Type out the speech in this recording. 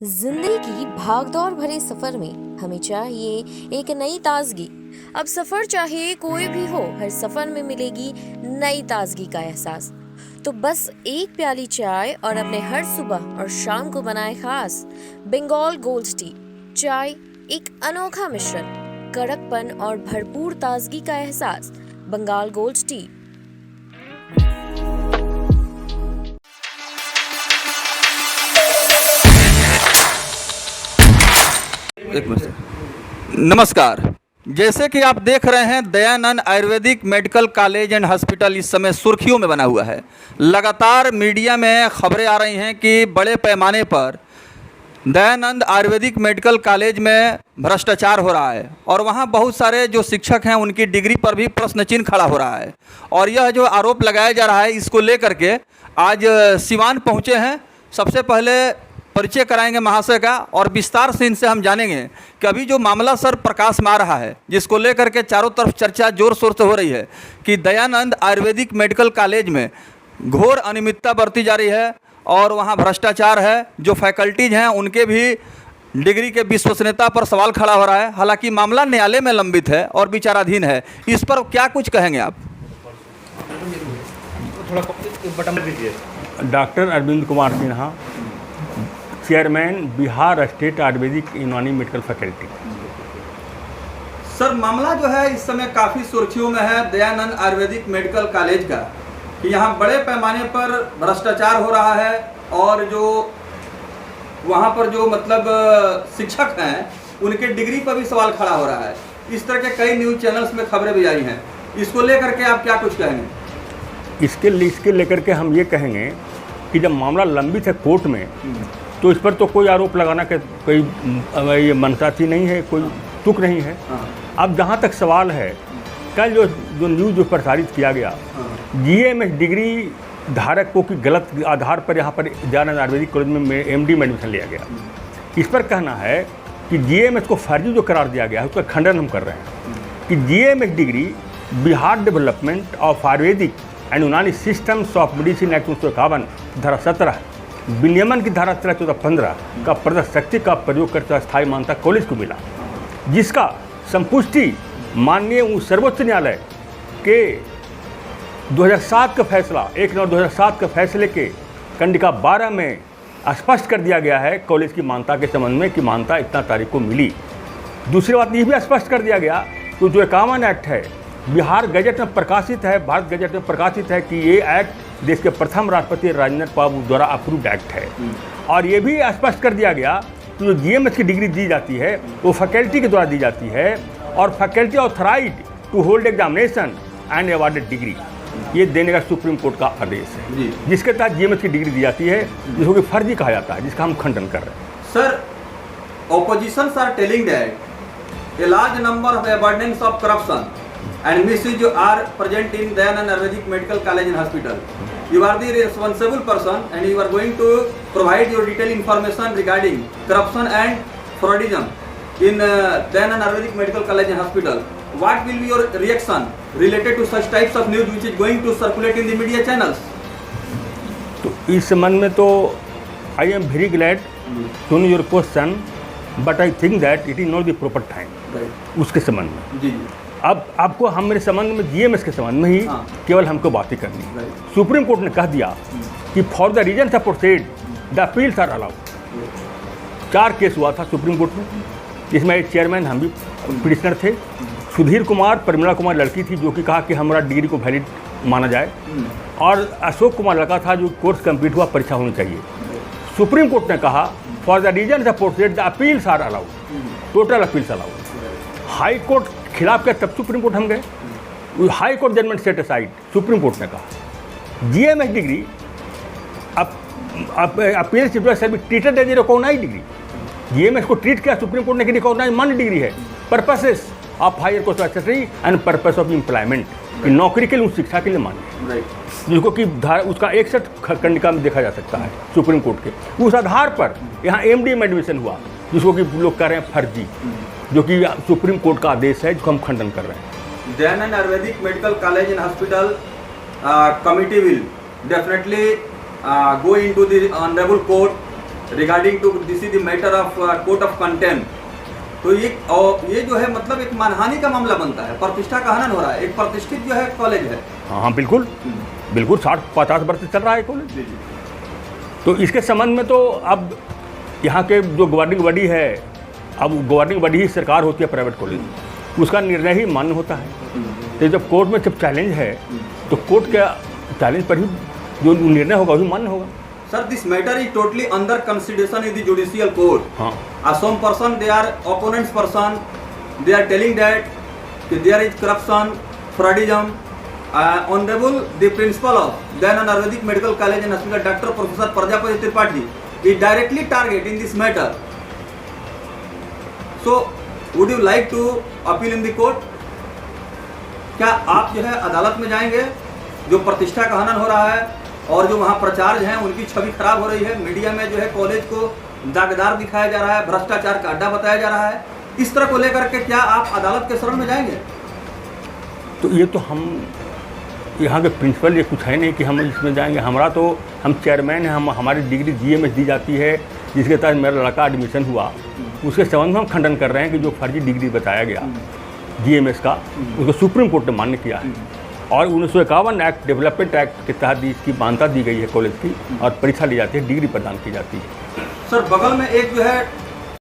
जिंदगी की भागदौड़ भरे सफर में हमें चाहिए एक नई ताजगी। अब सफर चाहे कोई भी हो, हर सफर में मिलेगी नई ताजगी का एहसास। तो बस एक प्याली चाय और अपने हर सुबह और शाम को बनाए खास बंगाल गोल्ड टी। चाय एक अनोखा मिश्रण, कड़कपन और भरपूर ताजगी का एहसास। Bengal gold tea. एक मिनट सर। नमस्कार। जैसे कि आप देख रहे हैं, Dayanand Ayurvedic medical college and hospital इस समय सुर्खियों में बना हुआ है। लगातार मीडिया में खबरें आ रही हैं कि बड़े पैमाने पर दयानंद आयुर्वेदिक मेडिकल कॉलेज में भ्रष्टाचार हो रहा है और वहाँ बहुत सारे जो शिक्षक हैं उनकी डिग्री पर भी प्रश्न चिन्ह खड़ा हो रहा है। और यह जो आरोप लगाया जा रहा है, इसको लेकर के आज सिवान पहुँचे हैं। सबसे पहले परिचय कराएंगे महाशय का और विस्तार से इनसे हम जानेंगे कि अभी जो मामला सर प्रकाश में आ रहा है, जिसको लेकर के चारों तरफ चर्चा जोर शोर से हो रही है कि दयानंद आयुर्वेदिक मेडिकल कॉलेज में घोर अनियमितता बरती जा रही है और वहाँ भ्रष्टाचार है। जो फैकल्टीज हैं उनके भी डिग्री के विश्वसनीयता पर सवाल खड़ा हो रहा है। हालांकि मामला न्यायालय में लंबित है और विचाराधीन है। इस पर क्या कुछ कहेंगे आप? Doctor Arvind Kumar Sinha, chairman Bihar state Ayurvedic Unani medical faculty. Sir, मामला जो है इस समय काफ़ी सुर्खियों में है दयानंद आयुर्वेदिक मेडिकल कॉलेज का, कि यहाँ बड़े पैमाने पर भ्रष्टाचार हो रहा है और जो वहाँ पर जो मतलब शिक्षक हैं उनके डिग्री पर भी सवाल खड़ा हो रहा है। इस तरह के कई न्यूज़ चैनल्स में खबरें भी आई हैं। इसको लेकर के आप क्या कुछ कहेंगे? इसके लेकर के हम ये कहेंगे कि जब मामला लंबित है कोर्ट में, तो इस पर तो कोई आरोप लगाना के कोई ये मनसाती नहीं है, कोई तुक नहीं है। अब जहाँ तक सवाल है, कल जो न्यूज़ जो प्रसारित किया गया, जीएमएस डिग्री धारकों की गलत आधार पर यहाँ पर दयानंद आयुर्वेदिक कॉलेज में एमडी में एडमिशन लिया गया। इस पर कहना है कि जीएमएस को फर्जी जो करार दिया गया है उसका खंडन हम कर रहे हैं कि GMS degree Bihar development of Ayurvedic and यूनानी सिस्टम्स ऑफ मेडिसिन एक्ट 1951 धारा 17 विनियमन की धारा 13-14-15 का प्रदर्शक्ति का प्रयोग करते अस्थायी मान्यता कॉलेज को मिला, जिसका संपुष्टि माननीय सर्वोच्च न्यायालय के 2007 का फैसला 1/9/2007 के फैसले के कंडिका 12 में स्पष्ट कर दिया गया है कॉलेज की मान्यता के संबंध में कि मान्यता इतना तारीख को मिली। दूसरी बात ये भी स्पष्ट कर दिया गया कि जो 51 एक्ट है बिहार गजट में प्रकाशित है, भारत गजट में प्रकाशित है कि ये एक्ट देश के प्रथम राष्ट्रपति राजेंद्र बाबू द्वारा अप्रूव्ड एक्ट है। और ये भी स्पष्ट कर दिया गया कि जो जीएमएस की डिग्री दी जाती है वो फैकल्टी के द्वारा दी जाती है और faculty authorised to hold examination and awarded degree, ये देने का सुप्रीम कोर्ट का आदेश है, जिसके तहत जीएमएस की डिग्री दी जाती है, जिसको कि फर्जी कहा जाता है, जिसका हम खंडन कर रहे हैं। Sir, oppositions are telling that a large number of evidence of corruption and misuse are present in Dayanand Ayurvedic Medical College and Hospital. You are the responsible person and you are going to provide your detailed information regarding corruption and fraudism in Dayanand Ayurvedic Medical College and Hospital. What will be your reaction related to such types of news which is going to circulate in the media channels? तो इस संबंध में तो I am very glad to know your question, but I think that it is not the proper time. उसके संबंध में जी। अब आपको हम मेरे संबंध में जीएमएस के संबंध में ही केवल हमको बातें करनी है। सुप्रीम कोर्ट ने कह दिया कि for the reason of proceed the appeals are allowed. 4 case हुआ था सुप्रीम कोर्ट में, जिसमें एक चेयरमैन हम भी पिटिशनर थे। सुधीर कुमार, परिमला कुमार लड़की थी जो कि कहा कि हमारा डिग्री को वैलिड माना जाए, और अशोक कुमार लड़का था जो कोर्स कंप्लीट हुआ, परीक्षा होनी चाहिए। सुप्रीम कोर्ट ने कहा for the reason of proceed the appeals are allowed, total appeals allowed. High court खिलाफ गए, तब सुप्रीम कोर्ट हम गए, high court judgement set aside. Supreme court ने कहा GMS degree appeals be treated as a recognised degree. GMS को treat किया supreme court ने कि रिकॉग्नाइज मान्य डिग्री है, purposes of higher course accessory and purpose of employment, कि नौकरी के लिए, उस शिक्षा के लिए मान्य, जिसको कि उसका 61 खंडिका में देखा जा सकता है सुप्रीम कोर्ट के। उस आधार पर यहाँ एमडी में एडमिशन हुआ, जिसको कि लोग कह रहे हैं फर्जी, जो कि सुप्रीम कोर्ट का आदेश है, जिसको हम खंडन कर रहे हैं। Dayanand Ayurvedic medical college and hospital committee will definitely go into the honorable court regarding to this is the matter of court of contempt. तो ये जो है मतलब एक मानहानि का मामला बनता है, प्रतिष्ठा का हनन हो रहा है। एक प्रतिष्ठित जो है कॉलेज है। हाँ बिल्कुल बिल्कुल, 60-50 वर्ष से चल रहा है कॉलेज। तो इसके संबंध में तो अब यहाँ के जो गवर्निंग बॉडी है, अब गवर्निंग बॉडी ही सरकार होती है प्राइवेट कॉलेज, उसका निर्णय ही मान्य होता है। तो जब कोर्ट में जब चैलेंज है तो कोर्ट के चैलेंज पर ही जो निर्णय होगा वही मान्य होगा। Sir, this matter is totally under consideration in the judicial court. Some person, they are opponents person, they are telling that there is corruption, fraudism. Honorable, the principal of Dayanand Ayurvedic Medical College and Hospital, Dr. Professor Prajapati Tripathi, is directly target in this matter. So, would you like to appeal in the court? क्या आप जो है अदालत में जाएंगे? जो प्रतिष्ठा का हनन हो रहा है और जो वहाँ प्राचार्य हैं उनकी छवि खराब हो रही है, मीडिया में जो है कॉलेज को दागदार दिखाया जा रहा है, भ्रष्टाचार का अड्डा बताया जा रहा है, इस तरह को लेकर के क्या आप अदालत के शरण में जाएंगे? तो ये तो हम यहाँ के प्रिंसिपल ये कुछ है नहीं कि हम इसमें जाएंगे। हमारा तो हम चेयरमैन हैं, हमारी डिग्री GMS दी जाती है, जिसके तहत मेरा लड़का एडमिशन हुआ, उसके संबंध में हम खंडन कर रहे हैं कि जो फर्जी डिग्री बताया गया GMS का, उसको सुप्रीम कोर्ट ने मान्य किया है। और 1951 एक्ट, डेवलपमेंट एक्ट के तहत इसकी मान्यता दी गई है कॉलेज की, और परीक्षा ली जाती है, डिग्री प्रदान की जाती है। सर, बगल में एक जो है